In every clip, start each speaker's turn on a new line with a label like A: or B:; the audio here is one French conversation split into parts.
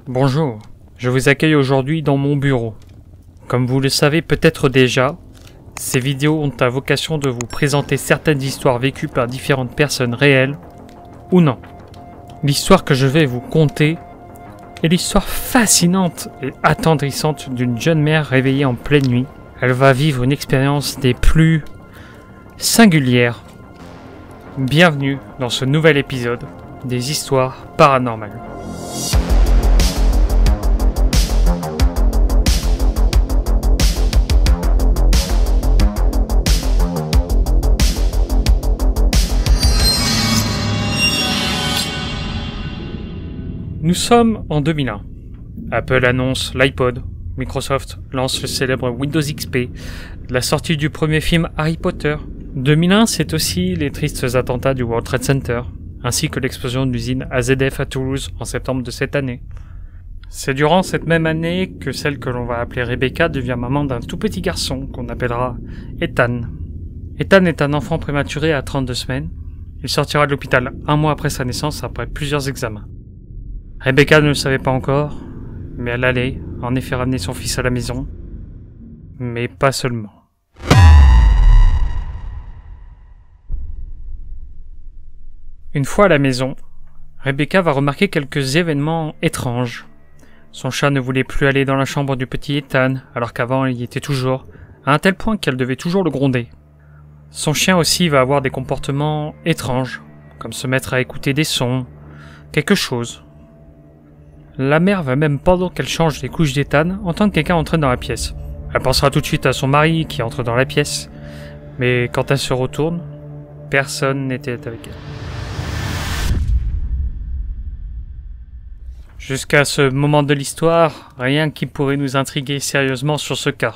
A: Bonjour, je vous accueille aujourd'hui dans mon bureau. Comme vous le savez peut-être déjà, ces vidéos ont à vocation de vous présenter certaines histoires vécues par différentes personnes réelles ou non. L'histoire que je vais vous conter est l'histoire fascinante et attendrissante d'une jeune mère réveillée en pleine nuit. Elle va vivre une expérience des plus singulières. Bienvenue dans ce nouvel épisode des histoires paranormales. Nous sommes en 2001. Apple annonce l'iPod, Microsoft lance le célèbre Windows XP, la sortie du premier film Harry Potter. 2001, c'est aussi les tristes attentats du World Trade Center, ainsi que l'explosion de l'usine AZF à Toulouse en septembre de cette année. C'est durant cette même année que celle que l'on va appeler Rebecca devient maman d'un tout petit garçon qu'on appellera Ethan. Ethan est un enfant prématuré à 32 semaines. Il sortira de l'hôpital un mois après sa naissance après plusieurs examens. Rebecca ne le savait pas encore, mais elle allait en effet ramener son fils à la maison. Mais pas seulement. Une fois à la maison, Rebecca va remarquer quelques événements étranges. Son chat ne voulait plus aller dans la chambre du petit Ethan, alors qu'avant il y était toujours, à un tel point qu'elle devait toujours le gronder. Son chien aussi va avoir des comportements étranges, comme se mettre à écouter des sons, quelque chose. La mère va même, pendant qu'elle change les couches d'Ethan, entendre quelqu'un entrer dans la pièce. Elle pensera tout de suite à son mari qui entre dans la pièce, mais quand elle se retourne, personne n'était avec elle. Jusqu'à ce moment de l'histoire, rien qui pourrait nous intriguer sérieusement sur ce cas.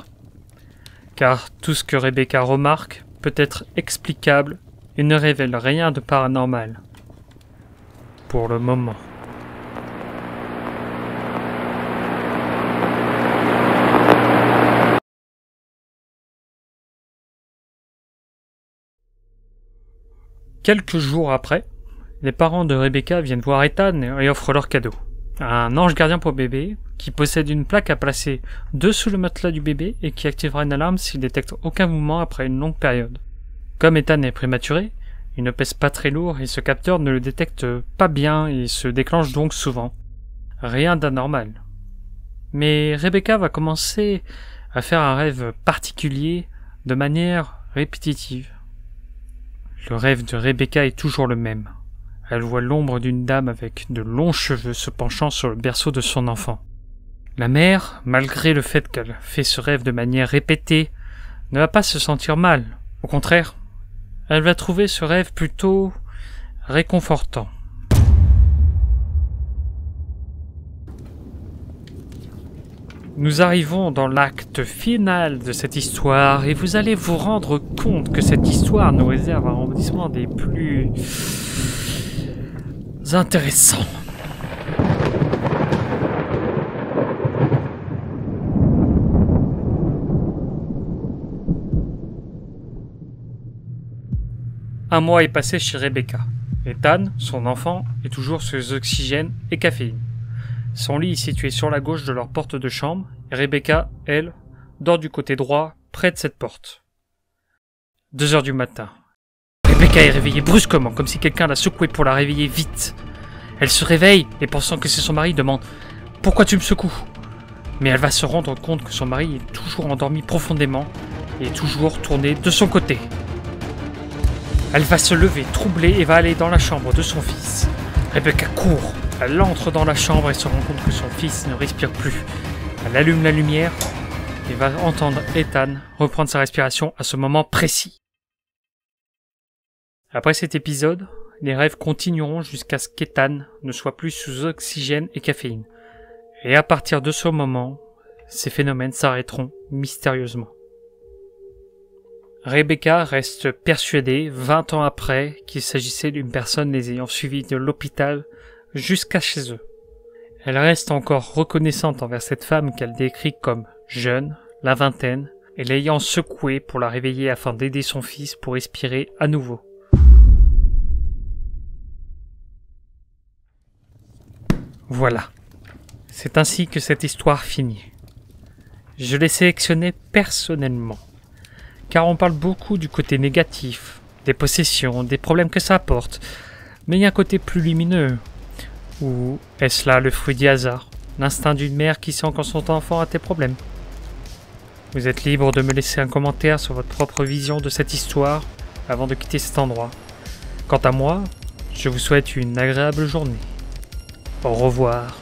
A: Car tout ce que Rebecca remarque peut être explicable et ne révèle rien de paranormal. Pour le moment. Quelques jours après, les parents de Rebecca viennent voir Ethan et offrent leur cadeau. Un ange gardien pour bébé, qui possède une plaque à placer dessous le matelas du bébé et qui activera une alarme s'il détecte aucun mouvement après une longue période. Comme Ethan est prématuré, il ne pèse pas très lourd et ce capteur ne le détecte pas bien et se déclenche donc souvent. Rien d'anormal. Mais Rebecca va commencer à faire un rêve particulier de manière répétitive. Le rêve de Rebecca est toujours le même. Elle voit l'ombre d'une dame avec de longs cheveux se penchant sur le berceau de son enfant. La mère, malgré le fait qu'elle fait ce rêve de manière répétée, ne va pas se sentir mal. Au contraire, elle va trouver ce rêve plutôt réconfortant. Nous arrivons dans l'acte final de cette histoire et vous allez vous rendre compte que cette histoire nous réserve un rebondissement des plus intéressants. Un mois est passé chez Rebecca. Ethan, son enfant, est toujours sous oxygène et caféine. Son lit est situé sur la gauche de leur porte de chambre, et Rebecca, elle, dort du côté droit, près de cette porte. 2 heures du matin. Rebecca est réveillée brusquement, comme si quelqu'un l'a secouée pour la réveiller vite. Elle se réveille, et pensant que c'est son mari, demande « Pourquoi tu me secoues ?» Mais elle va se rendre compte que son mari est toujours endormi profondément, et toujours tourné de son côté. Elle va se lever, troublée, et va aller dans la chambre de son fils. Rebecca court. Elle entre dans la chambre et se rend compte que son fils ne respire plus. Elle allume la lumière et va entendre Ethan reprendre sa respiration à ce moment précis. Après cet épisode, les rêves continueront jusqu'à ce qu'Ethan ne soit plus sous oxygène et caféine. Et à partir de ce moment, ces phénomènes s'arrêteront mystérieusement. Rebecca reste persuadée, 20 ans après, qu'il s'agissait d'une personne les ayant suivis de l'hôpital jusqu'à chez eux. Elle reste encore reconnaissante envers cette femme qu'elle décrit comme jeune, la vingtaine, et l'ayant secouée pour la réveiller afin d'aider son fils pour respirer à nouveau. Voilà. C'est ainsi que cette histoire finit. Je l'ai sélectionnée personnellement, car on parle beaucoup du côté négatif, des possessions, des problèmes que ça apporte, mais il y a un côté plus lumineux. Ou est-ce là le fruit du hasard, l'instinct d'une mère qui sent quand son enfant a des problèmes? Vous êtes libre de me laisser un commentaire sur votre propre vision de cette histoire avant de quitter cet endroit. Quant à moi, je vous souhaite une agréable journée. Au revoir.